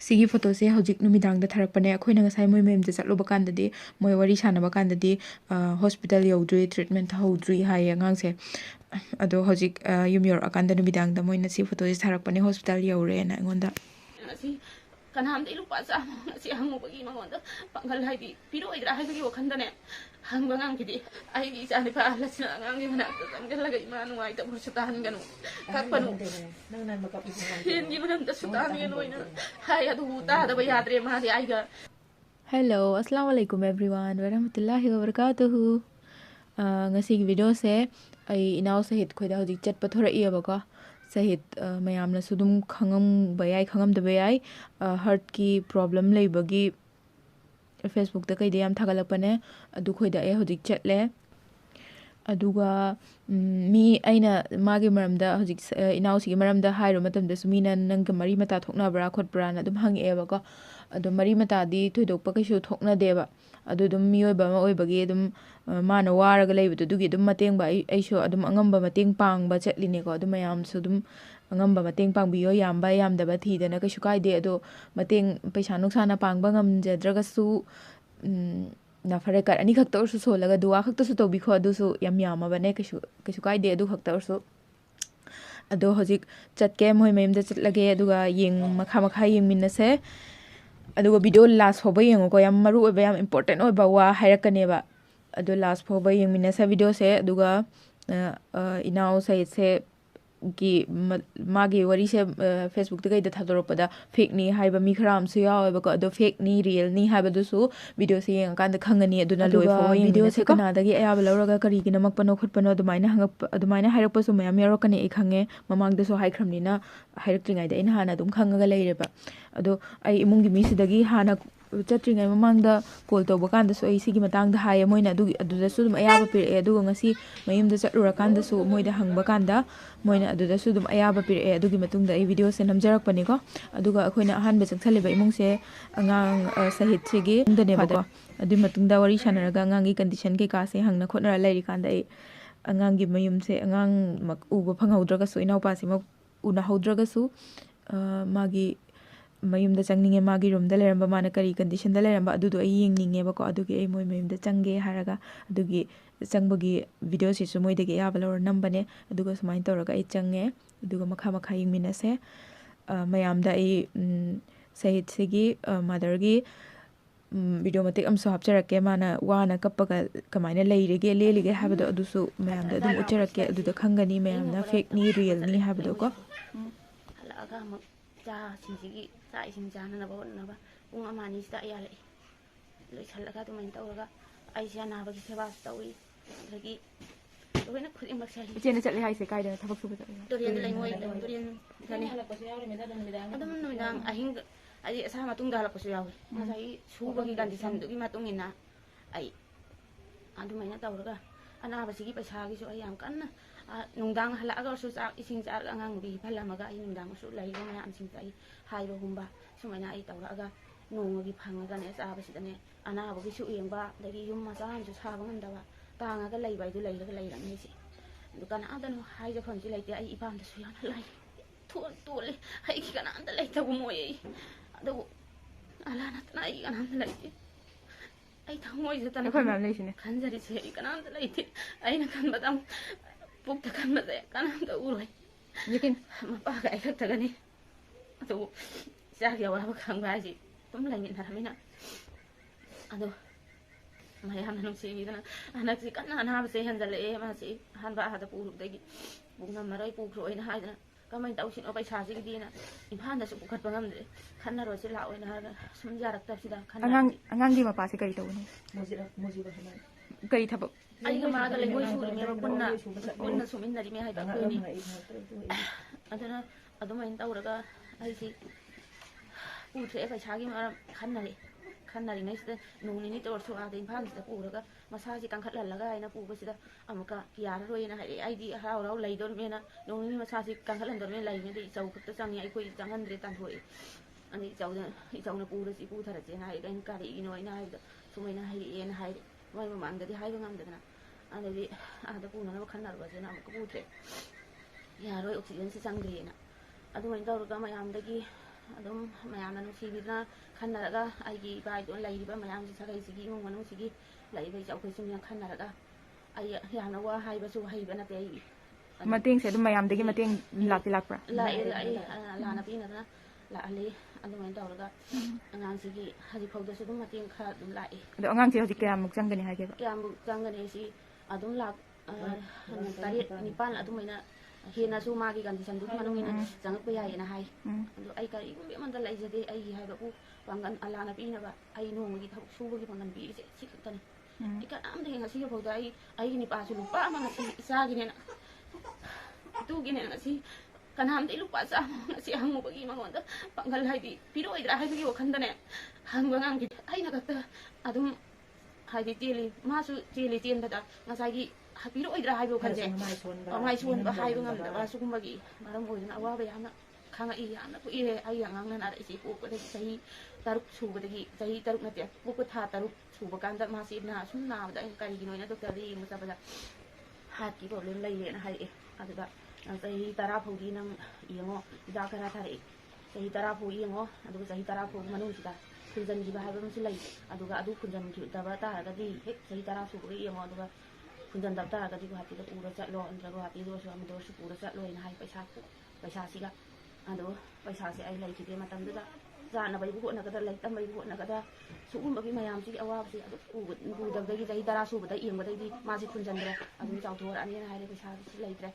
ꯁꯤꯒꯤ ꯐꯣꯇꯣꯁꯦ ꯍꯧꯖꯤꯛ ꯅꯨꯃꯤꯗꯥꯡꯗ ꯊꯥꯔꯛꯄꯅꯦ ꯑꯩꯈꯣꯏꯅ ꯉꯁꯥꯏ ꯃꯣꯏ ꯃꯌꯨꯝꯗ ꯆꯠꯂꯨꯕ ꯀꯥꯟꯗꯗꯤ ꯃꯣꯏ ꯋꯥꯔꯤ ꯁꯥꯟꯅꯕ ꯀꯥꯟꯗꯗꯤ ꯍꯣꯁꯄꯤꯇꯥꯜ ꯌꯧꯗ꯭ꯔꯤ ꯇ꯭ꯔꯤꯠꯃꯦꯟ ꯍꯧꯗ꯭ꯔꯤ ꯍꯥꯏꯌꯦ ꯑꯉꯥꯡꯁꯦ ꯑꯗꯣ ꯍꯧꯖꯤꯛ ꯌꯨꯝ ꯌꯧꯔꯛꯑꯀꯥꯟꯗ ꯅꯨꯃꯤꯗꯥꯡꯗ ꯃꯣꯏꯅ ꯁꯤ ꯐꯣꯇꯣꯁꯦ ꯊꯥꯔꯛꯄꯅꯦ ꯍꯣꯁꯄꯤꯇꯥꯜ ꯌꯧꯔꯦꯅ ꯑꯩꯉꯣꯟꯗ ꯀꯅꯥꯝꯗꯩ ꯂꯨꯄꯥ ꯆꯥꯝꯃ ꯉꯁꯤ ꯍꯪꯉꯨꯕꯒꯤ ꯃꯉꯣꯟꯗ ꯄꯥꯡꯒꯜ ꯍꯥꯏꯗꯤ ꯄꯤꯔꯛꯑꯣꯏꯗ꯭ꯔꯥ ꯍꯥꯏꯕꯒꯤ ꯋꯥꯈꯟꯗꯅꯦ ꯍꯪꯕ ꯉꯝꯈꯤꯗꯦ ꯑꯩꯒꯤ ꯏꯆꯥꯅꯨꯄꯥ ꯑꯍꯜꯁꯤꯅ ꯑꯉꯥꯡꯒꯤ ꯃꯅꯥꯛꯇ ꯆꯪꯁꯤꯜꯂꯒ ꯏꯃꯥ ꯅꯨꯡꯉꯥꯏꯇꯕꯁꯨ ꯇꯥꯍꯟꯒꯅꯨ ꯀꯞꯄꯅꯨ ꯁꯦꯟꯒꯤ ꯃꯔꯝꯗꯁꯨ ꯇꯥꯍꯟꯒꯅꯨꯅ ꯍꯥꯏ ꯑꯗꯨꯕꯨ ꯇꯥꯗꯕ ꯌꯥꯗ꯭ꯔꯦ ꯃꯥꯗꯤ ꯑꯩꯒ hello ꯑꯁꯂꯥꯃꯨ ꯑꯂꯩꯀꯨꯝ ꯑꯦꯚ꯭ꯔꯤꯋꯥꯟ ꯋꯔahmatullahi wabarakatuhu ngasi video se ai inaw sahid khoida hojik chatpa thoraiya bako sahid mayamna sudum khangam bayai khangam da bayai heart ki problem leibagi Facebook da kaide yam thagalapane adu khoida ai hojik chatle aduga mi aina magi maramda hojik inaw sigi maramda hairo matamda sumina nang mari mata thoknabra khotbra na dum hangi bako ado mari mata di thoidokpa kaisu thokna deba adu dum miyoiba ma oibagi dum mana waraga leibadu dugi dum mateng ba aisu adum angamba mateng pangba chatline ko adu mayam su dum angamba mateng pangbiyo yamba yamdaba thidana kaisu kaide ado mateng paisa nuksa na pangba ngamjadraga su na fare kar ani khakta ursu solaga duwa khakta su tobi kho adu su yam yamabane kaisu kaide adu khakta ursu ado hojik chatke moi mayimda chatlage aduga yeng makha makha yengminase aduga video last foba yengo ko yam maru oiba yam important oiba wa hairakane ba adu last foba yengminasa video se aduga inaw sai se ki magi wari se Facebook ta kaida thadoropada fake ni haiba mi kharam su yaw oiba ko adu fake ni real ni haiba du su video se yeng kan da khangani aduna loi foba video se kana dagi ayaba lawraga kari gi namak pano khutpano adumaina hangap adumaina hairappa su mayam yarokane e khange mamang da so haikramnina hairakringai da ina hana dum khangaga leireba ado ai imungi mi sidagi hana chatringai mamangda call tawba kanda su ai sigi matangda haye moina aduda su dum ayaba pire aduga ngasi mayimda chatlura kanda su moida hangba kanda moina aduda su dum ayaba pire adugi matungda ai video se namjarakpani ko aduga akoina ahanba chakthaliba imungse angang sahid sigi dane ba ko adu matungda wari sanaraga angangi condition ke ka se hangna khotnara lairi kanda ai angangi mayumse angang uba phangaudraga su inaw pa sima una haudraga su magi mayumda changninge magi room da leramba mana kari condition da leramba adudo ai yengninge bako adugi ai moi mayumda change haraga adugi changbagi video si su moi dege yaba lor nambane aduga sumain tawraga ai change aduga makha makha yengminase mayamda ai sahid sigi mother gi video matik amso hapcharake mana wana kappaga kamaina leirege lelige habado adusu mayamda adum ucharake aduda khangani mayamna fake ni real ni habado ko halaga ma cha sinjigi cha isin jana na ba pung amani sta yale loi khalaga tu main tawraga ai sia na ba ki seba tawi lagi loina khuding mak sai chena chatle haise kaida thabak su ba torian leingoi torian jani adum numidang ahing ai asa matung da halakpasu yawi masai subagi condition dugi matung ina ai adumaina tawraga anaba sigi paisa gi su ai yam kanna nungdang halaga su chak ising char angang bi phalamaga ai nungdang su laiga mayam sing tai haiba humba sumaina ai tawraga nongi phangaga ne chaba sidane anaba gi su yengba dagi yum macha han su saba ngamdawa tangaga leibai du leiraga leirang si dukana adano haija khonji leite ai ipam da su yana lai thol tole hai ki kana anda leita bu moye ado alana tana ai kana anda leite ai thangoi je tan khoi mam leisine khanjari se ai kana anda leite ai na kan badam pukta kan bade kana anda uroi lekin mapa ga ai thak tagani ado sak ya wa ba khang ba ji tum lai min haramina ado mayam nang si dana anak si kana ana ba se hanjale e ma si han ba hada puru dagi bugna marai pu roi na haidana kamai tausin o paisa si dina imhan da su khat bangam de khanna ro si la oina ha sum jarak ta sida khanna angang gi mapa se kari tawni moji ba kari thabak ai ma ga leingoi su me ba kunna sumin nari me hai ba kuni adana adumain tawraga ai si pu the paisa gi maram khanna ri nai sida nungni ni tor su a de imhan sida puraga masaji kangkhat lalaga aina puba sida amuka yara roina hai ai di hau rau lai dor mena nungni masaji kangkhat lan dor me lai me de chau khut changi ai koi changan re tan hoi ani chau na pura si pu thara che hai kan kari ino ina hai sumaina hai en hai mai mamang da di hai bangam da na ani di ada pu na khanna ro je na amuka pu the ya roi oxygen si changri na adu mai dor ga mayam da gi ꯑꯗꯨꯝ ꯃꯌꯥꯝꯅ ꯅꯨꯡꯁꯤꯕꯤꯗꯅ ꯈꯟꯅꯔꯒ ꯑꯩꯒꯤ ꯏꯄꯥ ꯂꯩꯔꯤꯕ ꯃꯌꯥꯝꯁꯤ ꯁꯥꯒꯩꯁꯤꯒꯤ ꯏꯃꯨꯡ ꯃꯅꯨꯡꯁꯤꯒꯤ ꯂꯩꯔꯤꯕ ꯏꯆꯥꯎꯈꯩꯁꯤꯡꯅ ꯈꯟꯅꯔꯒ ꯑꯩ ꯌꯥꯝꯅ ꯋꯥ ꯍꯥꯏꯕꯁꯨ ꯍꯩꯕ ꯅꯠꯇꯦ ꯑꯩ ꯃꯇꯦꯡꯁꯦ ꯑꯗꯨꯝ ꯃꯌꯥꯝꯗꯒꯤ ꯃꯇꯦꯡ ꯂꯥꯛꯄ꯭ꯔꯥ? ꯂꯥꯛꯑꯦ ꯂꯥꯟꯅ ꯄꯤꯅꯗꯅ ꯂꯥꯛꯍꯜꯂꯤ ꯑꯗꯨꯃꯥꯏꯅ ꯇꯧꯔꯒ ꯑꯉꯥꯡꯁꯤꯒꯤ ꯍꯧꯖꯤꯛꯐꯥꯎꯗꯁꯨ ꯑꯗꯨꯝ ꯃꯇꯦꯡ ꯈꯔ ꯑꯗꯨꯝ ꯂꯥꯛꯏ. ꯑꯗꯣ ꯑꯉꯥꯡꯁꯦ ꯍꯧꯖꯤꯛ ꯀꯌꯥꯃꯨꯛ ꯆꯪꯒꯅꯤ ꯍꯥꯏꯒꯦꯕ? ꯀꯌꯥꯃꯨꯛ ꯆꯪꯒꯅꯤ ꯁꯤ ꯑꯗꯨꯝ ꯂꯥꯛ 7-9 ꯑꯗꯨꯃꯥꯏꯅ ꯍꯦꯟꯅꯁꯨ ꯃꯥꯒꯤ ꯀꯟꯗꯤꯁꯟꯗꯨꯒꯤ ꯃꯅꯨꯡ ꯏꯟꯅ ꯆꯪꯉꯛꯄ ꯌꯥꯏꯌꯦꯅ ꯍꯥꯏ. ꯑꯗꯣ ꯑꯩ ꯀꯔꯤꯒꯨꯝꯕ ꯑꯃꯗ ꯂꯩꯖꯗꯦ ꯑꯩꯒꯤ ꯍꯥꯏꯕꯕꯨ ꯄꯥꯡꯒꯜ ꯑꯂꯥꯅ ꯄꯤꯅꯕ ꯑꯩ ꯅꯣꯡꯃꯒꯤ ꯊꯕꯛ ꯁꯨꯕꯒꯤ ꯄꯥꯡꯒꯜ ꯄꯤꯔꯤꯁꯦ ꯁꯤ ꯈꯛꯇꯅꯤ. ꯑꯩ ꯀꯅꯥꯝꯇ ꯉꯁꯤꯐꯥꯎꯗ ꯑꯩꯒꯤ ꯅꯨꯄꯥꯁꯨ ꯂꯨꯄꯥ ꯑꯃ ꯉꯁꯤ ꯏꯆꯥꯒꯤꯅꯦꯅ ꯏꯇꯨꯒꯤꯅꯦꯅ ꯉꯁꯤ ꯀꯅꯥꯝꯇ ꯂꯨꯄꯥ ꯆꯥꯝꯃ ꯉꯁꯤ ꯍꯪꯉꯨꯕꯒꯤ ꯃꯉꯣꯟꯗ ꯄꯥꯡꯒꯜ ꯍꯥꯏꯗꯤ ꯄꯤꯔꯛꯑꯣꯏꯗ꯭ꯔꯥ ꯍꯥꯏꯕꯒꯤ ꯋꯥꯈꯟꯗꯅꯦ ꯍꯪꯕ ꯉꯝꯈꯤꯗꯦ. ꯑꯩꯅ ꯈꯛꯇ ꯑꯗꯨꯝ ꯍꯥꯏꯗꯤ ꯆꯦꯜꯂꯤ ꯃꯥꯁꯨ ꯆꯦꯟꯕꯗ ꯉꯁꯥꯏꯒꯤ ꯄꯤꯔꯛꯑꯣꯏꯗ꯭ꯔꯥ ꯍꯥꯏꯕ ꯋꯥꯈꯜꯁꯦ ꯃꯥꯏ ꯁꯣꯟꯕ ꯍꯥꯏꯕ ꯉꯝꯗꯕ ꯁꯤꯒꯨꯝꯕꯒꯤ ꯃꯔꯝ ꯑꯣꯏꯗꯨꯅ ꯑꯋꯥꯕ ꯌꯥꯝꯅ ꯈꯪꯉꯛꯏ. ꯌꯥꯝꯅ ꯀꯨꯏꯔꯦ ꯑꯩ ꯑꯉꯥꯡꯅ ꯅꯥꯔꯛꯏꯁꯤ ꯄꯣꯛꯄꯗꯒꯤ ꯆꯍꯤ 3 ꯁꯨꯕꯗꯒꯤ ꯆꯍꯤ 3 ꯅꯠꯇꯦ ꯄꯣꯛꯄ ꯊꯥ 3 ꯁꯨꯕ ꯀꯥꯟꯗ ꯃꯥꯁꯤ ꯁꯨꯝ ꯅꯥꯕꯗ ꯑꯩꯅ ꯀꯔꯤꯒꯤꯅꯣꯅ ꯗꯣꯛꯇꯔꯗ ꯌꯦꯡꯕ ꯆꯠꯄꯗ ꯍꯥꯔꯠꯀꯤ ꯄ꯭ꯔꯣꯕ꯭ꯂꯦꯝ ꯂꯩꯔꯦꯅ ꯍꯥꯏꯔꯛꯑꯦ. ꯑꯗꯨꯗ ꯆꯍꯤ 10 ꯐꯥꯎꯗꯤ ꯅꯪ ꯌꯦꯡꯉꯣ ꯍꯤꯗꯥꯛ ꯈꯔ ꯊꯥꯔꯛꯑꯦ. ꯆꯍꯤ 10 ꯐꯥꯎ ꯌꯦꯡꯉꯣ ꯑꯗꯨꯒ ꯆꯍꯤ 10 ꯐꯥꯎ ꯃꯅꯨꯡꯁꯤꯗ ꯐꯨꯟꯖꯟꯈꯤꯕ ꯍꯥꯏꯕ ꯑꯃꯁꯨ ꯂꯩ. ꯑꯗꯨꯒ ꯑꯗꯨ ꯐꯨꯟꯖꯟꯈꯤꯗꯕ ꯇꯥꯔꯒꯗꯤ ꯍꯦꯛ ꯆꯍꯤ 10 ꯁꯨꯕꯒ ꯌꯦꯡꯉꯣ ꯑꯗꯨꯒ ꯐꯨꯟꯖꯟꯗꯕ ꯇꯥꯔꯒꯗꯤ ꯒꯨꯋꯥꯍꯥꯇꯤꯗ ꯄꯨꯔ ꯆꯠꯂꯣ ꯅꯠꯇ꯭ꯔꯒ ꯒꯨꯋꯥꯍꯥꯇꯤꯗ ꯑꯣꯏꯔꯁꯨ ꯑꯃꯗ ꯑꯣꯏꯔꯁꯨ ꯄꯨꯔ ꯆꯠꯂꯣꯅ ꯍꯥꯏ. ꯄꯩꯁꯥꯁꯤꯒ ꯑꯗꯣ ꯄꯩꯁꯥꯁꯦ ꯑꯩ ꯂꯩꯈꯤꯗꯦ ꯃꯇꯝꯗꯨꯗ ꯆꯥꯅꯕꯩꯕꯨ ꯍꯣꯠꯅꯒꯗ꯭ꯔꯥ ꯂꯥꯏꯔꯤꯛ ꯇꯝꯕꯩꯕꯨ ꯍꯣꯠꯅꯒꯗ꯭ꯔꯥ ꯁꯤꯒꯨꯝꯕꯒꯤ ꯃꯌꯥꯝꯁꯤꯒꯤ ꯑꯋꯥꯕꯁꯤ ꯑꯗꯨꯝ ꯎꯗꯕꯗꯒꯤ ꯆꯍꯤ 10 ꯁꯨꯕꯗ ꯌꯦꯡꯕꯗꯩꯗꯤ ꯃꯥꯁꯤ ꯐꯨꯟꯖꯟꯗ꯭ꯔꯦ ꯑꯗꯨꯝ ꯆꯥꯎꯊꯣꯔꯛꯑꯅꯤꯅ ꯍꯥꯏꯔꯦ. ꯄꯩꯁꯥꯁꯤ ꯂꯩꯇ꯭ꯔꯦ.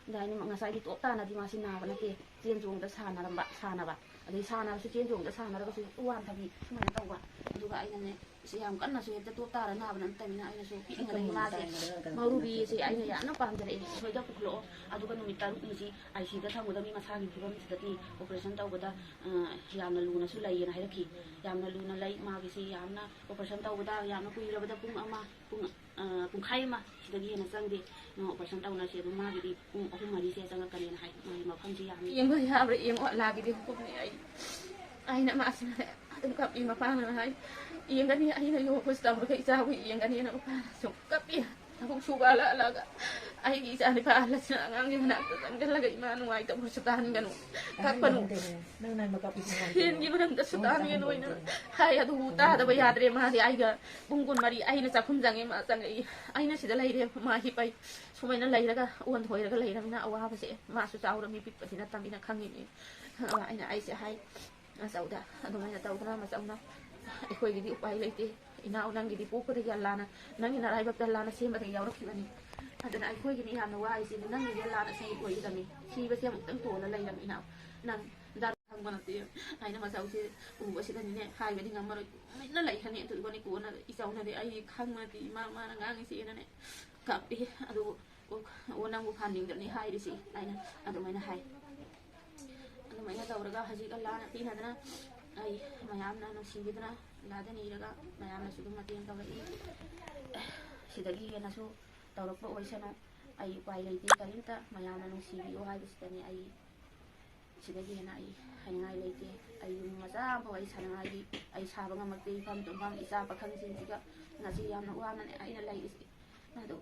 ꯑꯗꯨꯃꯥꯏꯅ ꯉꯁꯥꯏꯒꯤ ꯇꯣꯞ ꯇꯥꯅꯗꯤ ꯃꯥꯁꯤ ꯅꯥꯕ ꯅꯠꯇꯦ ꯆꯦꯟ ꯆꯣꯡꯗ ꯁꯥꯟꯅꯕ ꯑꯗꯩ ꯁꯥꯟꯅꯔꯁꯨ ꯆꯦꯟ ꯆꯣꯡꯗ ꯁꯥꯟꯅꯔꯒꯁꯨ ꯋꯥꯟꯊꯕꯤ ꯁꯨꯃꯥꯏꯅ ꯇꯧꯕ. ꯑꯗꯨꯒ ꯑꯩꯅꯅꯦ ꯁꯤ ꯌꯥꯝ ꯀꯟꯅꯁꯨ ꯍꯦꯛꯇ ꯇꯣꯞ ꯇꯥꯔ ꯅꯥꯕ ꯅꯠꯇꯕꯅꯤ나 ꯑꯩꯅꯁꯨ ꯄꯤꯛꯏꯉꯩꯗꯒꯤ ꯃꯥꯁꯦ ꯃꯧꯔꯨꯕꯤꯁꯦ ꯑꯩꯅ ꯌꯥꯝꯅ ꯄꯥꯝꯖꯔꯛꯑꯦ. ꯁꯣꯏꯗ ꯄꯨꯈꯠꯂꯛꯑꯣ ꯑꯗꯨꯒ ꯅꯨꯃꯤꯠ 5ꯅꯤꯁꯤ ICUꯗ ꯊꯝꯒꯗꯕꯅꯤ. ꯃꯁꯥꯒꯤ ꯐꯤꯕꯝꯁꯤꯗꯗꯤ ꯑꯣꯄꯔꯦꯁꯟ ꯇꯧꯕꯗ ꯌꯥꯝꯅ ꯂꯨꯅꯁꯨ ꯂꯩꯌꯦꯅ ꯍꯥꯏꯔꯛꯈꯤ. ꯌꯥꯝꯅ ꯂꯨꯅ ꯂꯩ ꯃꯥꯒꯤꯁꯤ ꯌꯥꯝꯅ ꯑꯣꯄꯔꯦꯁꯟ ꯇꯧꯕꯗ ꯌꯥꯝꯅ ꯀꯨꯏꯔꯕꯗ ꯄꯨꯡꯈꯥꯏ ꯑꯃ ꯁꯤꯗꯒꯤ ꯍꯦꯟꯅ ꯆꯪꯗꯦ ꯑꯣꯄꯔꯦꯁꯟ ꯇꯧꯅꯁꯤ. ꯑꯗꯨꯝ ꯃꯥꯒꯤꯗꯤ ꯄꯨꯡ 3-4ꯁꯦ ꯆꯪꯉꯛꯀꯅꯤꯅ ꯍꯥꯏ. ꯃꯥꯒꯤ ꯃꯐꯝꯁꯤ ꯌꯥꯝꯅ ꯌꯦꯡꯕ ꯌꯥꯕ꯭ꯔꯥ ꯌꯦꯡꯉꯣ ꯂꯥꯒꯤꯗꯤ ꯍꯨꯝꯅꯤ ꯑꯩꯅ ꯃꯥꯁꯤꯅ ꯑꯗꯨꯝ ꯀꯞꯄꯤ. ꯃꯄꯥꯅ ꯍꯥꯏ ꯌꯦꯡꯒꯅꯤ ꯑꯩꯅ ꯌꯣꯛꯄꯁꯤ ꯇꯧꯔꯒ ꯏꯆꯥꯕꯨ ꯌꯦꯡꯒꯅꯤꯅ ꯃꯄꯥꯅ ꯁꯨꯝ ꯀꯞꯄꯤ. ꯊꯕꯛ ꯁꯨꯕ ꯍꯜꯂꯛꯑꯒ ꯑꯩꯒꯤ ꯏꯆꯥ ꯅꯨꯄꯥ ꯑꯍꯜꯁꯤꯅ ꯑꯉꯥꯡꯒꯤ ꯃꯅꯥꯛꯇ ꯆꯪꯁꯤꯜꯂꯒ ꯏꯃꯥ ꯅꯨꯡꯉꯥꯏꯇꯕ ꯁꯨꯇꯥꯍꯟꯒꯅꯨ ꯀꯞꯄꯅꯨ ꯐꯦꯟꯒꯤ ꯃꯅꯨꯡꯗ ꯁꯨꯇꯥꯍꯟꯒꯅꯨ ꯑꯣꯏꯅ ꯍꯥꯏ. ꯑꯗꯨꯕꯨ ꯇꯥꯗꯕ ꯌꯥꯗ꯭ꯔꯦ. ꯃꯥꯗꯤ ꯑꯩꯒ ꯄꯨꯡ 24 ꯑꯩꯅ ꯆꯥꯛꯈꯨꯝ ꯆꯪꯉꯦ ꯃꯥ ꯆꯪꯉꯛꯏ. ꯑꯩꯅ ꯁꯤꯗ ꯂꯩꯔꯦ ꯃꯥ ꯍꯤꯞꯄꯩ. ꯁꯨꯃꯥꯏꯅ ꯂꯩꯔꯒ ꯑꯣꯟꯊꯣꯏꯔꯒ ꯂꯩꯔꯕꯅꯤꯅ ꯑꯋꯥꯕꯁꯦ ꯃꯥꯁꯨ ꯆꯥꯎꯔꯝꯃꯤ ꯄꯤꯛꯄꯗꯤ ꯅꯠꯇꯕꯅꯤꯅ ꯈꯪꯉꯤꯅꯤ. ꯑꯩꯅ ꯑꯩꯁꯦ ꯍꯥꯏ ꯃꯆꯧꯗ ꯑꯗꯨꯃꯥꯏꯅ ꯇꯧꯗꯅ ꯃꯆꯧꯅ ꯑꯩꯈꯣꯏꯒꯤꯗꯤ ꯎꯄꯥꯏ ꯂꯩꯇꯦ. ꯏꯅꯥꯎ ꯅꯪꯒꯤꯗꯤ ꯄꯣꯛꯄꯗꯒꯤ ꯑꯜꯂꯥꯅ ꯅꯪꯒꯤ ꯅꯔꯥꯏꯕꯛꯇ ꯑꯜꯂꯥꯅ ꯁꯦꯝꯕꯗꯒꯤ ꯌꯥꯎꯔꯛꯈꯤꯕꯅꯤ. ꯑꯗꯨꯅ ꯑꯩꯈꯣꯏꯒꯤꯗꯤ ꯌꯥꯝꯅ ꯋꯥꯏꯁꯤ. ꯅꯪꯒꯤꯗꯤ ꯑꯜꯂꯥꯅ ꯁꯍꯤꯗ ꯑꯣꯏꯒꯗꯕꯅꯤ. ꯁꯤꯕꯁꯦ ꯑꯃꯨꯛꯇꯪ ꯇꯣꯜꯂ ꯂꯩꯔꯝꯃꯤ ꯏꯅꯥꯎ ꯅꯪ ꯈꯪꯕ ꯅꯠꯇꯦ. ꯑꯩꯅ ꯃꯆꯧꯁꯦ ꯎꯕꯁꯤꯗꯅꯤꯅꯦ ꯍꯥꯏꯕꯗꯤ ꯉꯝꯃꯔꯣꯏ. ꯇꯨꯃꯤꯟꯅ ꯂꯩꯈ꯭ꯔꯅꯤ. ꯑꯗꯨꯒꯅꯤ ꯀꯣꯟꯅ ꯏꯆꯧꯅꯗꯤ ꯑꯩ ꯈꯪꯉꯗꯤ ꯃꯥꯅ ꯉꯥꯡꯉꯤꯁꯦꯅꯅꯦ ꯀꯞꯄꯤ. ꯑꯗꯨꯕꯨ ꯅꯪꯕꯨ ꯐꯍꯟꯅꯤꯡꯗꯕꯅꯤ ꯍꯥꯏꯔꯤꯁꯤ ꯑꯩꯅ ꯑꯗꯨꯃꯥꯏꯅ ꯍꯥꯏ. ꯑꯗꯨꯃꯥꯏꯅ ꯇꯧꯔꯒ ꯍꯧꯖꯤꯛ ꯑꯜꯂꯥꯅ ꯄꯤꯅꯗꯅ ꯑꯩ ꯃꯌꯥꯝꯅ ꯅꯨꯡꯁꯤꯕꯤꯗꯅ ꯑꯜꯂꯥꯗ ꯅꯤꯔꯒ ꯃꯌꯥꯝꯅꯁꯨ ꯑꯗꯨꯝ ꯃꯇꯦꯡ ꯇꯧꯔꯛꯏ. ꯁꯤꯗꯒꯤ ꯍꯦꯟꯅꯁꯨ ꯇꯧꯔꯛꯄ ꯑꯣꯏꯁꯅꯨ. ꯑꯩ ꯎꯄꯥꯏ ꯂꯩꯇꯦ. ꯀꯔꯤꯝꯇ ꯃꯌꯥꯝꯅ ꯅꯨꯡꯁꯤꯕꯤꯌꯨ ꯍꯥꯏꯕꯁꯤꯗꯅꯤ ꯑꯩ ꯁꯤꯗꯒꯤ ꯍꯦꯟꯅ ꯑꯩ ꯍꯥꯏꯅꯤꯡꯉꯥꯏ ꯂꯩꯇꯦ. ꯑꯩ ꯌꯨꯝ ꯃꯆꯥ ꯑꯃꯐꯥꯎ ꯑꯩ ꯁꯥꯅꯉꯥꯏꯒꯤ ꯑꯩ ꯁꯥꯕ ꯉꯝꯃꯛꯇꯦ. ꯏꯐꯝ ꯇꯨꯝꯐꯝ ꯏꯆꯥ ꯄꯥꯈꯪꯁꯤꯡꯁꯤꯒ ꯉꯁꯤ ꯌꯥꯝꯅ ꯋꯥꯅꯅꯦ ꯑꯩꯅ ꯂꯩꯔꯤꯁꯤ. ꯑꯗꯣ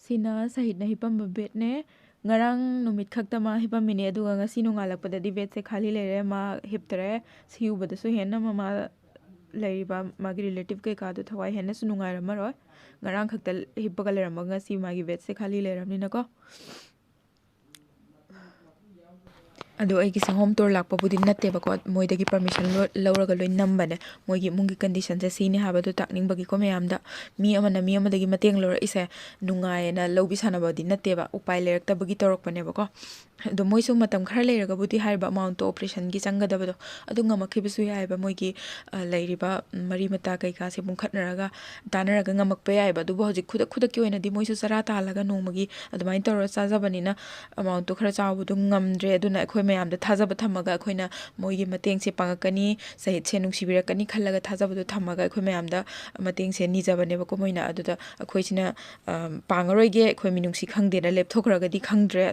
ꯁꯤꯅ ꯁꯍꯤꯗꯅ ꯍꯤꯞꯄꯝꯕ ꯕꯦꯠꯅꯦ. ꯉꯔꯥꯡ ꯅꯨꯃꯤꯠ ꯈꯛꯇ ꯃꯥ ꯍꯤꯞꯄꯝꯃꯤꯅꯦ. ꯑꯗꯨꯒ ꯉꯁꯤ ꯅꯣꯡꯉꯥꯜꯂꯛꯄꯗꯗꯤ ꯕꯦꯠꯁꯦ ꯈꯥꯂꯤ ꯂꯩꯔꯦ. ꯃꯥ ꯍꯤꯞꯇ꯭ꯔꯦ. ꯁꯤ ꯎꯕꯗꯁꯨ ꯍꯦꯟꯅ ꯃꯃꯥ ꯂꯩꯔꯤꯕ ꯃꯥꯒꯤ ꯔꯤꯂꯦꯇꯤቭ ꯀꯩꯀꯥꯗꯣ ꯊꯋꯥꯏ ꯍꯦꯟꯅꯁꯨ ꯅꯨꯡꯉꯥꯏꯔꯝꯃꯔꯣꯏ. ꯉꯔꯥꯡ ꯈꯛꯇ ꯍꯤꯞꯄꯒ ꯂꯩꯔꯝꯃꯒ ꯉꯁꯤ ꯃꯥꯒꯤ ꯕꯦꯠꯁꯦ ꯈꯥꯂꯤ ꯂꯩꯔꯕꯅꯤꯅꯀꯣ. ꯑꯗꯣ ꯑꯩꯒꯤꯁꯦ ꯍꯣꯝ ꯇꯨꯔ ꯂꯥꯛꯄꯕꯨꯗꯤ ꯅꯠꯇꯦꯕꯀꯣ. ꯃꯣꯏꯗꯒꯤ ꯄꯔꯃꯤꯁꯟ ꯂꯧꯔꯒ ꯂꯣꯏ ꯅꯝꯕꯅꯦ. ꯃꯣꯏꯒꯤ ꯏꯃꯨꯡꯒꯤ ꯀꯟꯗꯤꯁꯟꯁꯦ ꯁꯤꯅꯤ ꯍꯥꯏꯕꯗꯣ ꯇꯥꯛꯅꯤꯡꯕꯒꯤꯀꯣ ꯃꯌꯥꯝꯗ. ꯃꯤ ꯑꯃꯅ ꯃꯤ ꯑꯃꯗꯒꯤ ꯃꯇꯦꯡ ꯂꯧꯔꯛꯏꯁꯦ ꯅꯨꯡꯉꯥꯏꯅ ꯂꯧꯕꯤ ꯁꯥꯟꯅꯕꯗꯤ ꯅꯠꯇꯦꯕ. ꯎꯄꯥꯏ ꯂꯩꯔꯛꯇꯕꯒꯤ ꯇꯧꯔꯛꯄꯅꯦꯕꯀꯣ. ꯑꯗꯣ ꯃꯣꯏꯁꯨ ꯃꯇꯝ ꯈꯔ ꯂꯩꯔꯒꯕꯨꯗꯤ ꯍꯥꯏꯔꯤꯕ ꯑꯃꯥꯎꯟꯇꯣ ꯑꯣꯄꯔꯦꯁꯟꯒꯤ ꯆꯪꯒꯗꯕꯗꯣ ꯑꯗꯨ ꯉꯝꯃꯛꯈꯤꯕꯁꯨ ꯌꯥꯏꯑꯕ. ꯃꯣꯏꯒꯤ ꯂꯩꯔꯤꯕ ꯃꯔꯤ ꯃꯇꯥ ꯀꯩꯀꯥꯁꯦ ꯄꯨꯟꯈꯠꯅꯔꯒ ꯇꯥꯟꯅꯔꯒ ꯉꯝꯃꯛꯄ ꯌꯥꯏꯑꯕ. ꯑꯗꯨꯕꯨ ꯍꯧꯖꯤꯛ ꯈꯨꯗꯛꯀꯤ ꯑꯣꯏꯅꯗꯤ ꯃꯣꯏꯁꯨ ꯆꯔꯥ ꯇꯥꯜꯂꯒ ꯅꯣꯡꯃꯒꯤ ꯑꯗꯨꯃꯥꯏꯅ ꯇꯧꯔꯒ ꯆꯥꯖꯕꯅꯤꯅ ꯑꯃꯥꯎꯟꯇꯣ ꯈꯔ ꯆꯥꯎꯕꯗꯣ ꯉꯝꯗ꯭ꯔꯦ. ꯑꯗꯨꯅ ꯑꯩꯈꯣꯏ ꯃꯌꯥꯝꯗ ꯊꯥꯖꯕ ꯊꯝꯃꯒ ꯑꯩꯈꯣꯏꯅ ꯃꯣꯏꯒꯤ ꯃꯇꯦꯡꯁꯦ ꯄꯥꯡꯉꯛꯀꯅꯤ, ꯁꯍꯤꯗꯁꯦ ꯅꯨꯡꯁꯤꯕꯤꯔꯛꯀꯅꯤ ꯈꯜꯂꯒ ꯊꯥꯖꯕꯗꯣ ꯊꯝꯃꯒ ꯑꯩꯈꯣꯏ ꯃꯌꯥꯝꯗ ꯃꯇꯦꯡꯁꯦ ꯅꯤꯖꯕꯅꯦꯕꯀꯣ ꯃꯣꯏꯅ. ꯑꯗꯨꯗ ꯑꯩꯈꯣꯏꯁꯤꯅ ꯄꯥꯡꯉꯔꯣꯏꯒꯦ ꯑꯩꯈꯣꯏ ꯃꯤꯅꯨꯡꯁꯤ ꯈꯪꯗꯦꯅ ꯂꯦꯞꯊꯣꯛꯈ꯭ꯔꯒꯗꯤ ꯈꯪꯗ꯭ꯔꯦ.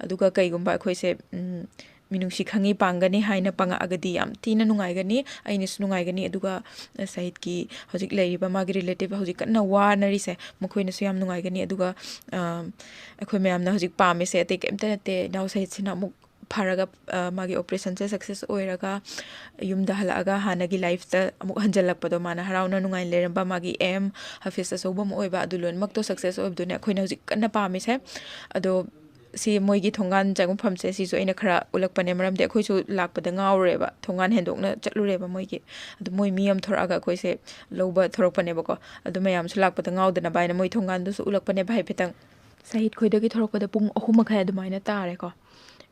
ꯑꯗꯨꯒ ꯀꯩꯒꯨꯝꯕ ꯑꯩꯈꯣꯏꯁꯦ ꯃꯤꯅꯨꯡꯁꯤ ꯈꯪꯉꯤ ꯄꯥꯡꯒꯅꯤ ꯍꯥꯏꯅ ꯄꯥꯡꯉꯛꯑꯒꯗꯤ ꯌꯥꯝ ꯊꯤꯅ ꯅꯨꯡꯉꯥꯏꯒꯅꯤ. ꯑꯩꯅꯁꯨ ꯅꯨꯡꯉꯥꯏꯒꯅꯤ. ꯑꯗꯨꯒ ꯁꯍꯤꯗꯀꯤ ꯍꯧꯖꯤꯛ ꯂꯩꯔꯤꯕ ꯃꯥꯒꯤ ꯔꯤꯂꯦꯇꯤቭ ꯍꯧꯖꯤꯛ ꯀꯟꯅ ꯋꯥꯅꯔꯤꯁꯦ ꯃꯈꯣꯏꯅꯁꯨ ꯌꯥꯝ ꯅꯨꯡꯉꯥꯏꯒꯅꯤ. ꯑꯗꯨꯒ ꯑꯩꯈꯣꯏ ꯃꯌꯥꯝꯅ ꯍꯧꯖꯤꯛ ꯄꯥꯝꯃꯤꯁꯦ ꯑꯇꯩ ꯀꯩꯝꯇ ꯅꯠꯇꯦ. ꯏꯅꯥꯎ ꯁꯍꯤꯗꯁꯤꯅ ꯑꯃꯨꯛ ꯐꯔꯒ ꯃꯥꯒꯤ ꯑꯣꯄꯔꯦꯁꯟꯁꯦ ꯁꯛꯁꯦꯁ ꯑꯣꯏꯔꯒ ꯌꯨꯝꯗ ꯍꯜꯂꯛꯑꯒ ꯍꯥꯟꯅꯒꯤ ꯂꯥꯏꯐꯇ ꯑꯃꯨꯛ ꯍꯟꯖꯜꯂꯛꯄꯗꯣ ꯃꯥꯅ ꯍꯔꯥꯎꯅ ꯅꯨꯡꯉꯥꯏꯅ ꯂꯩꯔꯝꯕ ꯃꯥꯒꯤ ꯑꯦꯝ ꯍꯥꯐꯤꯁ ꯑꯆꯧꯕ ꯑꯃ ꯑꯣꯏꯕ ꯑꯗꯨ ꯂꯣꯏꯅꯃꯛꯇꯣ ꯁꯛꯁꯦꯁ ꯑꯣꯏꯕꯗꯨꯅꯦ ꯑꯩꯈꯣꯏꯅ ꯍꯧꯖꯤꯛ ꯀꯟꯅ ꯄꯥꯝꯃꯤꯁꯦ ꯑꯗꯣ ꯁꯤ ꯃꯣꯏꯒꯤ ꯊꯣꯡꯒꯥꯟ ꯆꯪꯐꯝꯁꯦ ꯁꯤꯁꯨ ꯑꯩꯅ ꯈꯔ ꯎꯠꯂꯛꯄꯅꯦ ꯃꯔꯝꯗꯤ ꯑꯩꯈꯣꯏꯁꯨ ꯂꯥꯛꯄꯗ ꯉꯥꯎꯔꯨꯔꯦꯕ ꯊꯣꯡꯒꯥꯟ ꯍꯦꯟꯗꯣꯛꯅ ꯆꯠꯂꯨꯔꯦꯕ ꯃꯣꯏꯒꯤ ꯑꯗꯨ ꯃꯣꯏ ꯃꯤ ꯑꯃ ꯊꯣꯔꯛꯑꯒ ꯑꯩꯈꯣꯏꯁꯦ ꯂꯧꯕ ꯊꯣꯔꯛꯄꯅꯦꯕꯀꯣ ꯑꯗꯨ ꯃꯌꯥꯝꯁꯨ ꯂꯥꯛꯄꯗ ꯉꯥꯎꯗꯅꯕ ꯍꯥꯏꯅ ꯃꯣꯏ ꯊꯣꯡꯒꯥꯟꯗꯨꯁꯨ ꯎꯠꯂꯛꯄꯅꯦꯕ ꯍꯥꯏꯐꯦꯠꯇꯪ ꯁꯍꯤꯠ ꯈꯣꯏꯗꯒꯤ ꯊꯣꯔꯛꯄꯗ ꯄꯨꯡ 3:30 ꯑꯗꯨꯃꯥꯏꯅ ꯇꯥꯔꯦꯀꯣ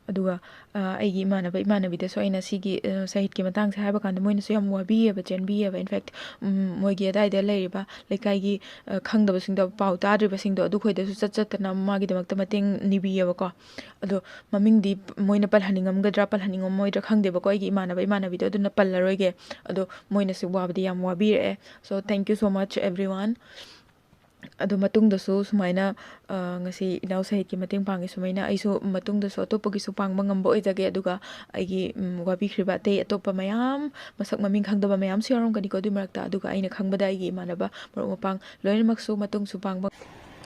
ꯑꯗꯨꯒ ꯑꯩꯒꯤ ꯏꯃꯥꯟꯅꯕꯤꯗꯁꯨ ꯑꯩꯅ ꯁꯤꯒꯤ ꯁꯍꯤꯠꯀꯤ ꯃꯇꯥꯡꯁꯦ ꯍꯥꯏꯕ ꯀꯥꯟꯗ ꯃꯣꯏꯅꯁꯨ ꯌꯥꯝ ꯋꯥꯕꯤꯌꯦꯕ ꯆꯦꯟꯕꯤꯌꯦꯕ ꯏꯟꯐꯦꯛ ꯃꯣꯏꯒꯤ ꯑꯗꯥꯏꯗ ꯂꯩꯔꯤꯕ ꯂꯩꯀꯥꯏꯒꯤ ꯈꯪꯗꯕꯁꯤꯡꯗꯣ ꯄꯥꯎ ꯇꯥꯗ꯭ꯔꯤꯕꯁꯤꯡꯗꯣ ꯑꯗꯨꯈꯣꯏꯗꯁꯨ ꯆꯠꯇꯅ ꯃꯥꯒꯤꯗꯃꯛꯇ ꯃꯇꯦꯡ ꯅꯤꯕꯤꯌꯦꯕꯀꯣ ꯑꯗꯣ ꯃꯃꯤꯡꯗꯤ ꯃꯣꯏꯅ ꯄꯜꯍꯟꯅꯤꯡꯉꯝꯒꯗ꯭ꯔꯥ ꯄꯜꯍꯟꯅꯤꯡꯉꯝꯃꯣꯏꯗ꯭ꯔꯥ ꯈꯪꯗꯦꯕꯀꯣ ꯑꯩꯒꯤ imanabito ꯑꯗꯨꯅ ꯄꯜꯂꯔꯣꯏꯒꯦ ꯑꯗꯣ ꯃꯣꯏꯅꯁꯨ ꯋꯥꯕꯗꯤ ꯌꯥꯝ ꯋꯥꯕꯤꯔꯛꯑꯦ ꯁꯣ ꯊꯦꯡꯛ ꯌꯨ ꯁꯣ ꯃꯆ everyone ꯑꯗꯨ ꯃꯇꯨꯡꯗꯁꯨ ꯁꯨꯃꯥꯏꯅ ꯉꯁꯤ ꯏꯅꯥꯎ ꯁꯍꯤꯠꯀꯤ ꯃꯇꯦꯡ ꯄꯥꯡꯉꯤ ꯁꯨꯃꯥꯏꯅ ꯑꯩꯁꯨ ꯃꯇꯨꯡꯗꯁꯨ ꯑꯇꯣꯞꯄꯒꯤꯁꯨ ꯄꯥꯡꯕ ꯉꯝꯕ ꯑꯣꯏꯖꯒꯦ ꯑꯗꯨꯒ ꯑꯩꯒꯤ ꯋꯥꯕꯤꯈ꯭ꯔꯤꯕ ꯑꯇꯩ ꯑꯇꯣꯞꯄ ꯃꯌꯥꯝ ꯃꯁꯛ ꯃꯃꯤꯡ ꯈꯪꯗꯕ ꯃꯌꯥꯝꯁꯨ ꯌꯥꯎꯔꯝꯒꯅꯤꯀꯣ ꯑꯗꯨꯒꯤ ꯃꯔꯛꯇ ꯑꯗꯨꯒ ꯑꯩꯅ ꯈꯪꯕꯗ ꯑꯩꯒꯤ ꯏꯃꯥꯟꯅꯕ ꯃꯔꯨꯞ ꯃꯄꯥꯡ ꯂꯣꯏꯅꯃꯛꯁꯨ ꯃꯇꯨꯡꯁꯨ ꯄꯥꯡꯕ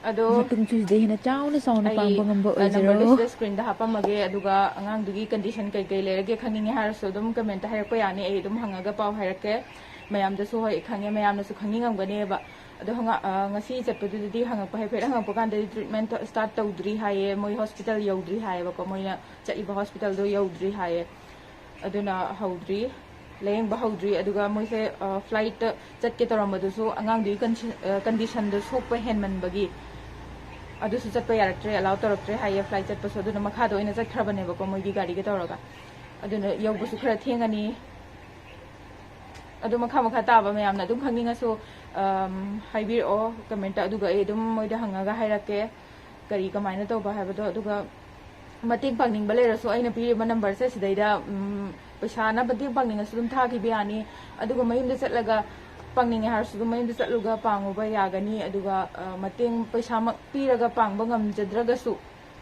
ꯑꯗꯣ ꯃꯇꯨꯡꯁꯨ ꯁꯤꯗꯩ ꯍꯦꯟꯅ ꯆꯥꯎꯅ ꯄꯥꯡꯕ ꯉꯝꯕ ꯑꯣꯏꯖꯔꯣ ꯅꯝꯕꯔꯗꯣ ꯁꯤꯗ ꯁ꯭ꯀ꯭ꯔꯤꯟꯗ ꯍꯥꯞꯄꯝꯃꯒꯦ ꯑꯗꯨꯒ ꯑꯉꯥꯡꯗꯨꯒꯤ ꯀꯟꯗꯤꯁꯟ ꯀꯩ ꯂꯩꯔꯒꯦ ꯈꯪꯅꯤꯡꯉꯦ ꯍꯥꯏꯔꯁꯨ ꯑꯗꯨꯝ ꯀꯃꯦꯟꯇ ꯍꯥꯏꯔꯛꯄ ꯌꯥꯅꯤ ꯑꯩ ꯑꯗꯨꯝ ꯍꯪꯉꯒ ꯄꯥꯎ ꯍꯥꯏꯔꯛꯀꯦ ꯃꯌꯥꯝꯗꯁꯨ ꯍꯣꯏ ꯈꯪꯉꯦ ꯃꯌꯥꯝꯅꯁꯨ ꯈꯪꯅꯤꯡꯉꯝꯒꯅꯦꯕ ꯑꯗꯣ ꯉꯁꯤ ꯆꯠꯄꯗꯨꯗꯤ ꯍꯪꯉꯛꯄ ꯍꯪꯉꯛꯄ ꯀꯥꯟꯗꯗꯤ ꯇ꯭ꯔꯤꯠꯃꯦꯟ ꯁ꯭ꯇꯥꯔꯠ ꯇꯧꯗ꯭ꯔꯤ ꯍꯥꯏꯌꯦ ꯃꯣꯏ ꯍꯣꯁꯄꯤꯇꯥꯜ ꯌꯧꯗ꯭ꯔꯤ ꯍꯥꯏꯌꯦꯕꯀꯣ ꯃꯣꯏꯅ ꯆꯠꯂꯤꯕ ꯍꯣꯁꯄꯤꯇꯥꯜꯗꯣ ꯌꯧꯗ꯭ꯔꯤ ꯍꯥꯏꯌꯦ ꯑꯗꯨꯅ ꯍꯧꯗ꯭ꯔꯤ ꯂꯥꯌꯦꯡꯕ ꯍꯧꯗ꯭ꯔꯤ ꯑꯗꯨꯒ ꯃꯣꯏꯁꯦ ꯐ꯭ꯂꯥꯏꯠꯇ ꯆꯠꯀꯦ ꯇꯧꯔꯝꯕꯗꯨꯁꯨ ꯑꯉꯥꯡꯗꯨꯒꯤ ꯀꯟꯗꯤꯁꯟꯗꯣ ꯁꯣꯛꯄ ꯍꯦꯟꯃꯟꯕꯒꯤ ꯑꯗꯨꯁꯨ ꯆꯠꯄ ꯌꯥꯔꯛꯇ꯭ꯔꯦ ꯑꯦꯂꯥꯎ ꯇꯧꯔꯛꯇ꯭ꯔꯦ ꯍꯥꯏꯌꯦ ꯐ꯭ꯂꯥꯏꯠ ꯆꯠꯄꯁꯨ ꯑꯗꯨꯅ ꯃꯈꯥꯗ ꯑꯣꯏꯅ ꯆꯠꯈ꯭ꯔꯕꯅꯦꯕꯀꯣ ꯃꯣꯏꯒꯤ ꯒꯥꯔꯤꯒ ꯇꯧꯔꯒ ꯑꯗꯨꯅ ꯌꯧꯕꯁꯨ ꯈꯔ ꯊꯦꯡꯉꯅꯤ ꯑꯗꯨ ꯃꯈꯥ ꯇꯥꯕ ꯃꯌꯥꯝꯅ ꯑꯗꯨꯝ ꯈꯪꯅꯤꯡꯉꯁꯨ ꯍꯥꯏꯕꯤꯔꯛꯑꯣ ꯀꯃꯦꯟꯇ ꯑꯗꯨꯒ ꯑꯩ ꯑꯗꯨꯝ ꯃꯣꯏꯗ ꯍꯪꯉꯒ ꯍꯥꯏꯔꯛꯀꯦ ꯀꯔꯤ ꯀꯃꯥꯏꯅ ꯇꯧꯕ ꯍꯥꯏꯕꯗꯣ ꯑꯗꯨꯒ ꯃꯇꯦꯡ ꯄꯥꯡꯅꯤꯡꯕ ꯂꯩꯔꯁꯨ ꯑꯩꯅ ꯄꯤꯔꯤꯕ ꯅꯝꯕꯔꯁꯦ ꯁꯤꯗꯩꯗ ꯄꯩꯁꯥꯅ ꯃꯇꯦꯡ ꯄꯥꯡꯅꯤꯡꯉꯁꯨ ꯑꯗꯨꯝ ꯊꯥꯈꯤꯕ ꯌꯥꯅꯤ ꯑꯗꯨꯒ ꯃꯌꯨꯝꯗ ꯆꯠꯂꯒ ꯄꯥꯡꯅꯤꯡꯉꯦ ꯍꯥꯏꯔꯁꯨ ꯑꯗꯨꯝ ꯃꯌꯨꯝꯗ ꯆꯠꯂꯨꯒ ꯄꯥꯡꯉꯨꯕ ꯌꯥꯒꯅꯤ ꯑꯗꯨꯒ ꯃꯇꯦꯡ ꯄꯩꯁꯥꯃꯛ ꯄꯤꯔꯒ ꯄꯥꯡꯕ ꯉꯝꯖꯗ꯭ꯔꯒꯁꯨ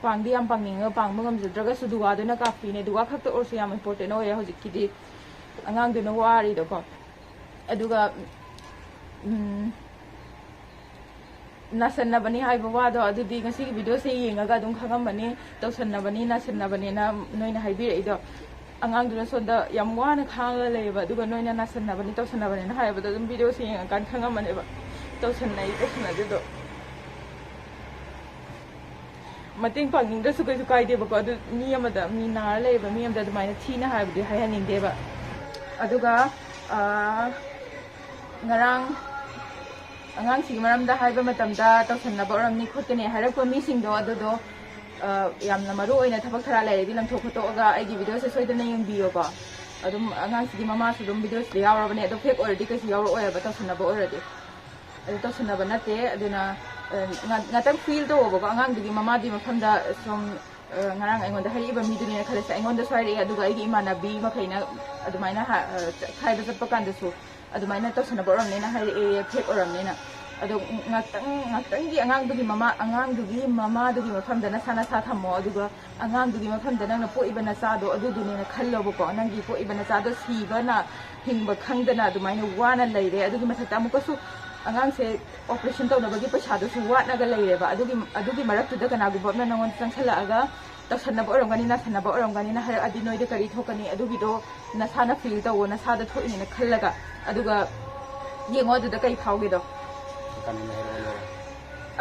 ꯄꯥꯡꯗꯤ ꯌꯥꯝ ꯄꯥꯡꯅꯤꯡꯉꯒ ꯄꯥꯡꯕ ꯉꯝꯖꯗ꯭ꯔꯒꯁꯨ ꯗꯨꯋꯥꯗꯨꯅ ꯀꯥꯐꯤꯅꯦ ꯗꯨꯋꯥ ꯈꯛꯇ ꯑꯣꯏꯔꯁꯨ ꯌꯥꯝ ꯏꯝꯄꯣꯔꯇꯦꯟ ꯑꯣꯏꯌꯦ ꯍꯧꯖꯤꯛꯀꯤꯗꯤ ꯑꯉꯥꯡꯗꯨꯅ ꯋꯥꯔꯤꯗꯣꯀꯣ ꯑꯗꯨꯒ ꯅꯥꯁꯟꯅꯕꯅꯤ ꯍꯥꯏꯕ ꯋꯥꯗꯣ ꯑꯗꯨꯗꯤ ꯉꯁꯤꯒꯤ ꯚꯤꯗꯤꯑꯣꯁꯦ ꯌꯦꯡꯉꯒ ꯑꯗꯨꯝ ꯈꯪꯉꯝꯃꯅꯤ ꯇꯧꯁꯟꯅꯕꯅꯤ ꯅꯥꯁꯟꯅꯕꯅꯤꯅ ꯅꯣꯏꯅ ꯍꯥꯏꯕꯤꯔꯛꯏꯗꯣ ꯑꯉꯥꯡꯗꯨꯅ ꯁꯣꯝꯗ ꯌꯥꯝ ꯋꯥꯅ ꯈꯥꯡꯉꯒ ꯂꯩꯌꯦꯕ ꯑꯗꯨꯒ ꯅꯣꯏꯅ ꯅꯥꯁꯟꯅꯕꯅꯤ ꯇꯧꯁꯟꯅꯕꯅꯤꯅ ꯍꯥꯏꯕꯗꯣ ꯑꯗꯨꯝ ꯚꯤꯗꯤꯑꯣꯁꯦ ꯌꯦꯡꯉꯀꯥꯟꯗ ꯈꯪꯉꯝꯃꯅꯦꯕ ꯇꯧꯁꯟꯅꯗꯨꯗꯣ ꯃꯇꯦꯡ ꯄꯥꯡꯅꯤꯡꯗ꯭ꯔꯁꯨ ꯀꯩꯁꯨ ꯀꯥꯏꯗꯦꯕꯀꯣ ꯑꯗꯨ ꯃꯤ ꯅꯥꯔ ꯂꯩꯌꯦꯕ ꯃꯤ ꯑꯃꯗ ꯑꯗꯨꯃꯥꯏꯅ ꯊꯤꯅ ꯍꯥꯏꯕꯗꯤ ꯍꯥꯏꯍꯟꯅꯤꯡꯗꯦꯕ ꯑꯗꯨꯒ ꯉꯔꯥꯡ ꯑꯉꯥꯡꯁꯤꯒꯤ ꯃꯔꯝꯗ ꯍꯥꯏꯕ ꯃꯇꯝꯗ ꯇꯧꯁꯟꯅꯕ ꯑꯣꯏꯔꯝꯅꯤ ꯈꯣꯠꯀꯅꯤ ꯍꯥꯏꯔꯛꯄ ꯃꯤꯁꯤꯡꯗꯣ ꯑꯗꯨꯗꯣ ꯌꯥꯝꯅ ꯃꯔꯨ ꯑꯣꯏꯅ ꯊꯕꯛ ꯈꯔ ꯂꯩꯔꯗꯤ ꯂꯪꯊꯣꯛ ꯈꯣꯠꯇꯣꯛꯑꯒ ꯑꯩꯒꯤ ꯚꯤꯗꯤꯑꯣꯁꯦ ꯁꯣꯏꯗꯅ ꯌꯦꯡꯕꯤꯌꯣꯀꯣ ꯑꯗꯨꯝ ꯑꯉꯥꯡꯁꯤꯒꯤ ꯃꯃꯥꯁꯨ ꯑꯗꯨꯝ ꯚꯤꯗꯤꯑꯣꯁꯤꯗ ꯌꯥꯎꯔꯕꯅꯦ ꯑꯗꯣ ꯐꯦꯛ ꯑꯣꯏꯔꯗꯤ ꯀꯩꯁꯨ ꯌꯥꯎꯔꯛꯑꯣꯏꯕ ꯇꯧꯁꯟꯅꯕ ꯑꯣꯏꯔꯗꯤ ꯑꯗꯨ ꯇꯧꯁꯟꯅꯕ ꯅꯠꯇꯦ ꯑꯗꯨꯅ ꯉꯥꯛꯇꯪ ꯐꯤꯜ ꯇꯧꯋꯣꯕꯀꯣ ꯑꯉꯥꯡꯗꯨꯒꯤ ꯃꯃꯥꯗꯨꯒꯤ ꯃꯐꯝꯗ ꯁꯨꯝ ꯉꯔꯥꯡ ꯑꯩꯉꯣꯟꯗ ꯍꯥꯏꯔꯛꯏꯕ ꯃꯤꯗꯨꯅꯦꯅ ꯈꯜꯂꯁꯦ ꯑꯩꯉꯣꯟꯗꯁꯨ ꯍꯥꯏꯔꯛꯑꯦ ꯑꯗꯨꯒ ꯑꯩꯒꯤ ꯏꯃꯥꯟꯅꯕꯤ ꯃꯈꯩꯅ ꯑꯗꯨꯃꯥꯏꯅ ꯈꯥꯏꯕ ꯆꯠꯄ ꯀꯥꯟꯗꯁꯨ ꯑꯗꯨꯃꯥꯏꯅ ꯇꯧꯁꯟꯅꯕ ꯑꯣꯏꯔꯝꯅꯤꯅ ꯍꯥꯏꯔꯛꯑꯦ ꯐꯦꯛ ꯑꯣꯏꯔꯝꯅꯤꯅ ꯑꯗꯣ ꯉꯥꯛꯇꯪꯒꯤ ꯑꯉꯥꯡꯗꯨꯒꯤ ꯃꯃꯥꯗꯨꯒꯤ ꯃꯐꯝꯗ ꯅꯁꯥ ꯊꯝꯃꯣ ꯑꯗꯨꯒ ꯑꯉꯥꯡꯗꯨꯒꯤ ꯃꯐꯝꯗ ꯅꯪꯅ ꯄꯣꯛꯏꯕ ꯅꯆꯥꯗꯣ ꯑꯗꯨꯗꯨꯅꯦꯅ ꯈꯜꯂꯣꯕꯀꯣ ꯅꯪꯒꯤ ꯄꯣꯛꯏꯕ ꯅꯆꯥꯗꯣ ꯁꯤꯕꯅ ꯍꯤꯡꯕ ꯈꯪꯗꯅ ꯑꯗꯨꯃꯥꯏꯅ ꯋꯥꯅ ꯂꯩꯔꯦ ꯑꯗꯨꯒꯤ ꯃꯊꯛꯇ ꯑꯃꯨꯛꯀꯁꯨ ꯑꯉꯥꯡꯁꯦ ꯑꯣꯄꯔꯦꯁꯟ ꯇꯧꯅꯕꯒꯤ ꯄꯩꯁꯥꯗꯨꯁꯨ ꯋꯥꯠꯅꯒ ꯂꯩꯔꯦꯕ ꯑꯗꯨꯒꯤ ꯃꯔꯛꯇꯨꯗ ꯀꯅꯥꯒꯨꯝꯕ ꯑꯃꯅ ꯅꯪꯉꯣꯟꯗ ꯆꯪꯁꯜꯂꯛꯑꯒ ꯇꯧꯁꯟꯅꯕ ꯑꯣꯏꯔꯝꯒꯅꯤ ꯅꯥꯁꯟꯅꯕ ꯑꯣꯏꯔꯝꯒꯅꯤꯅ ꯍꯥꯏꯔꯛꯑꯗꯤ ꯅꯣꯏꯗ ꯀꯔꯤ ꯊꯣꯛꯀꯅꯤ ꯑꯗꯨꯒꯤꯗோ ꯅꯁꯥꯅ ꯐꯤꯜ ꯇꯧꯋꯣ ꯅꯁꯥꯗ ꯊꯣꯛꯏꯅꯦꯅ ꯈꯜꯂꯒ ꯑꯗꯨꯒ ꯌꯦꯡꯉꯣ ꯑꯗꯨꯗ ꯀꯩ ꯐꯥꯎꯒꯦꯗꯣ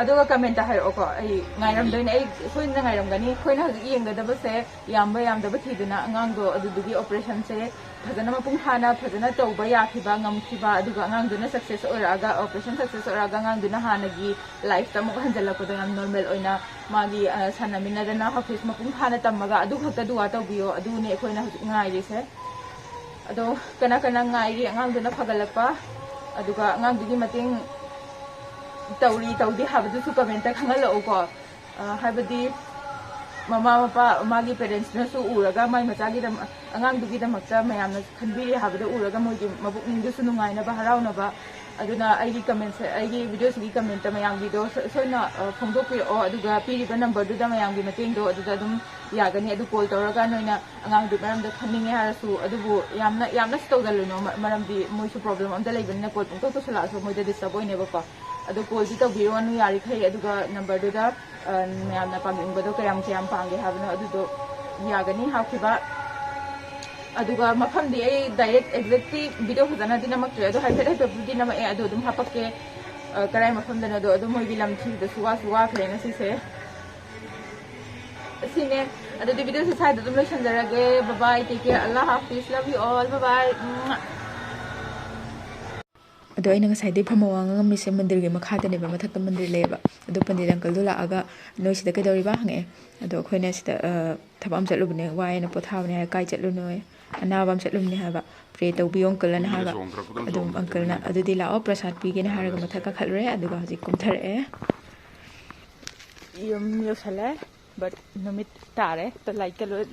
ꯑꯗꯨꯒ ꯀꯃꯦꯟꯇ ꯍꯥꯏꯔꯛꯑꯣꯀꯣ ꯑꯩ ꯉꯥꯏꯔꯝꯗꯣꯏꯅꯦ ꯑꯩ ꯁꯣꯏꯗꯅ ꯉꯥꯏꯔꯝꯒꯅꯤ ꯑꯩꯈꯣꯏꯅ ꯍꯧꯖꯤꯛ ꯌꯦꯡꯒꯗꯕꯁꯦ ꯌꯥꯝꯕ ꯌꯥꯝꯗꯕ ꯊꯤꯗꯅ ꯑꯉꯥꯡꯗꯣ ꯑꯗꯨꯗꯨꯒꯤ ꯑꯣꯄꯔꯦꯁꯟꯁꯦ ꯐꯖꯅ ꯃꯄꯨꯡ ꯐꯥꯅ ꯐꯖꯅ ꯇꯧꯕ ꯌꯥꯈꯤꯕ ꯉꯝꯈꯤꯕ ꯑꯗꯨꯒ ꯑꯉꯥꯡꯗꯨꯅ ꯁꯛꯁꯦꯁ ꯑꯣꯏꯔꯛꯑꯒ ꯑꯣꯄꯔꯦꯁꯟ ꯁꯛꯁꯦꯁ ꯑꯣꯏꯔꯛꯑꯒ ꯑꯉꯥꯡꯗꯨꯅ ꯍꯥꯟꯅꯒꯤ ꯂꯥꯏꯐꯇ ꯑꯃꯨꯛ ꯍꯟꯖꯜꯂꯛꯄꯗꯣ ꯌꯥꯝ ꯅꯣꯔꯃꯦꯜ ꯑꯣꯏꯅ ꯃꯥꯒꯤ ꯁꯥꯟꯅꯃꯤꯟꯅꯗꯅ ꯍꯣꯐꯤꯁ ꯃꯄꯨꯡ ꯐꯥꯅ ꯇꯝꯃꯒ ꯑꯗꯨ ꯈꯛꯇ ꯗꯨꯋꯥ ꯇꯧꯕꯤꯌꯣ ꯑꯗꯨꯅꯦ ꯑꯩꯈꯣꯏꯅ ꯍꯧꯖꯤꯛ ꯉꯥꯏꯔꯤꯁꯦ ꯑꯗꯣ ꯀꯅꯥ ꯉꯥꯏꯔꯤ ꯑꯉꯥꯡꯗꯨꯅ ꯐꯒꯠꯂꯛꯄ ꯑꯗꯨꯒ ꯑꯉꯥꯡꯗꯨꯒꯤ ꯃꯇꯦꯡ ꯇꯧꯗꯦ ꯍꯥꯏꯕꯗꯨꯁꯨ ꯀꯃꯦꯟꯇ ꯈꯪꯍꯜꯂꯛꯎꯀꯣ ꯍꯥꯏꯕꯗꯤ ꯃꯃꯥ ꯃꯄꯥ ꯃꯥꯒꯤ ꯄꯦꯔꯦꯟꯁꯅꯁꯨ ꯎꯔꯒ ꯃꯥꯒꯤ ꯑꯉꯥꯡꯗꯨꯒꯤꯗꯃꯛꯇ ꯃꯌꯥꯝꯅ ꯈꯟꯕꯤꯔꯤ ꯍꯥꯏꯕꯗꯨ ꯎꯔꯒ ꯃꯣꯏꯒꯤ ꯃꯕꯨꯛꯅꯤꯡꯗꯨꯁꯨ ꯅꯨꯡꯉꯥꯏꯅꯕ ꯍꯔꯥꯎꯅꯕ ꯑꯗꯨꯅ ꯑꯩꯒꯤ ꯚꯤꯗꯤꯑꯣꯁꯤꯒꯤ ꯀꯃꯦꯟꯇ ꯃꯌꯥꯝꯒꯤꯗꯣ ꯁꯣꯏꯅ ꯐꯣꯡꯗꯣꯛꯄꯤꯔꯛꯑꯣ ꯑꯗꯨꯒ ꯄꯤꯔꯤꯕ ꯅꯝꯕꯔꯗꯨꯗ ꯃꯌꯥꯝꯒꯤ ꯃꯇꯦꯡꯗꯣ ꯑꯗꯨꯗ ꯑꯗꯨꯝ ꯌꯥꯒꯅꯤ ꯑꯗꯨ ꯀꯣꯜ ꯇꯧꯔꯒ ꯅꯣꯏꯅ ꯑꯉꯥꯡꯗꯨ ꯃꯔꯝꯗ ꯈꯪꯅꯤꯡꯉꯦ ꯍꯥꯏꯔꯁꯨ ꯑꯗꯨꯕꯨ ꯌꯥꯝꯅꯁꯨ ꯇꯧꯒꯜꯂꯨꯅꯣ ꯃꯔꯝꯗꯤ ꯃꯣꯏꯁꯨ ꯄ꯭ꯔꯣꯕ꯭ꯂꯦꯝ ꯑꯝꯇ ꯂꯩꯕꯅꯤꯅ ꯀꯣꯜ ꯄꯨꯡꯇꯧ ꯇꯧꯁꯜꯂꯛꯑꯁꯨ ꯃꯣꯏꯗ ꯗꯤꯁꯇꯔꯕ ꯑꯣꯏꯅꯦꯕꯀꯣ ꯑꯗꯣ ꯀꯣꯜꯗꯤ ꯇꯧꯕꯤꯔꯣꯅꯨ ꯌꯥꯔꯤꯈꯩ ꯑꯗꯨꯒ ꯅꯝꯕꯔꯗꯨꯗ ꯃꯌꯥꯝꯅ ꯄꯥꯡꯅꯤꯡꯕꯗꯣ ꯀꯌꯥꯝ ꯄꯥꯡꯒꯦ ꯍꯥꯏꯕꯅꯣ ꯑꯗꯨꯗꯣ ꯌꯥꯒꯅꯤ ꯍꯥꯞꯈꯤꯕ ꯑꯗꯨꯒ ꯃꯐꯝꯗꯤ ꯑꯩ ꯗꯥꯏꯔꯦꯛ ꯑꯦꯛꯖꯦꯛꯇꯤ ꯚꯤꯗꯤꯑꯣ ꯐꯖꯅꯗꯤ ꯅꯝꯃꯛꯇ꯭ꯔꯦ ꯑꯗꯣ ꯍꯥꯏꯐꯦꯠ ꯍꯥꯏꯐꯦꯠꯕꯨꯗꯤ ꯅꯝꯃꯛꯑꯦ ꯑꯗꯣ ꯑꯗꯨꯝ ꯍꯥꯞꯄꯛꯀꯦ ꯀꯔꯥꯏ ꯃꯐꯝꯗꯅꯣꯗꯣ ꯑꯗꯨꯝ ꯃꯣꯏꯒꯤ ꯂꯝ ꯊꯤꯕꯗꯁꯨ ꯋꯥꯁꯨ ꯋꯥꯈ꯭ꯔꯦ ꯉꯁꯤꯁꯦ ꯑꯁꯤꯅꯦ ꯑꯗꯨꯗꯤ ꯚꯤꯗꯤꯑꯣꯁꯦ ꯁ꯭ꯋꯥꯏꯗ ꯑꯗꯨꯝ ꯂꯣꯏꯁꯟꯖꯔꯒꯦ ꯕꯥꯏ take care ꯑꯜꯂꯥ ꯍꯥꯐꯤꯖ love U all ꯕꯥꯏ ꯑꯗꯣ ꯑꯩꯅ ꯉꯁꯥꯏꯗꯩ ꯐꯝꯃ ꯋꯥ ꯉꯥꯡꯉꯝꯃꯤꯁꯦ ꯃꯟꯗꯤꯔꯒꯤ ꯃꯈꯥꯗꯅꯦꯕ ꯃꯊꯛꯇ ꯃꯟꯗꯤꯔ ꯂꯩꯌꯦꯕ ꯑꯗꯣ ꯄꯟꯗꯤꯠ ꯑꯪꯀꯜꯗꯣ ꯂꯥꯛꯑꯒ ꯅꯣꯏ ꯁꯤꯗ ꯀꯩꯗꯧꯔꯤꯕ ꯍꯪꯉꯛꯑꯦ ꯑꯗꯣ ꯑꯩꯈꯣꯏꯅ ꯁꯤꯗ ꯊꯕꯛ ꯑꯃ ꯆꯠꯂꯨꯕꯅꯦ ꯋꯥꯏꯅ ꯄꯣꯊꯥꯕꯅꯦ ꯍꯥꯏ ꯀꯥꯏ ꯆꯠꯂꯨꯅꯣ ꯑꯅꯥꯕ ꯑꯃ ꯆꯠꯂꯨꯕꯅꯦ ꯍꯥꯏꯕ ꯄ꯭ꯔꯦ ꯇꯧꯕꯤꯌꯣ ꯑꯪꯀꯜꯅ ꯍꯥꯏꯕ ꯑꯗꯨꯝ ꯑꯪꯀꯜꯅ ꯑꯗꯨꯗꯤ ꯂꯥꯛꯑꯣ ꯄ꯭ꯔꯁꯥꯗ ꯄꯤꯒꯦꯅ ꯍꯥꯏꯔꯒ ꯃꯊꯛ ꯀꯥꯈꯠꯂꯨꯔꯦ ꯑꯗꯨꯒ ꯍꯧꯖꯤꯛ ꯀꯨꯝꯊꯔꯛꯑꯦ ꯌꯨꯝ ꯌꯧꯁꯜꯂꯦ ꯕꯠ ꯅꯨꯃꯤꯠ ꯇꯥꯔꯦ ꯂꯥꯏꯠꯀ ꯂꯣꯏ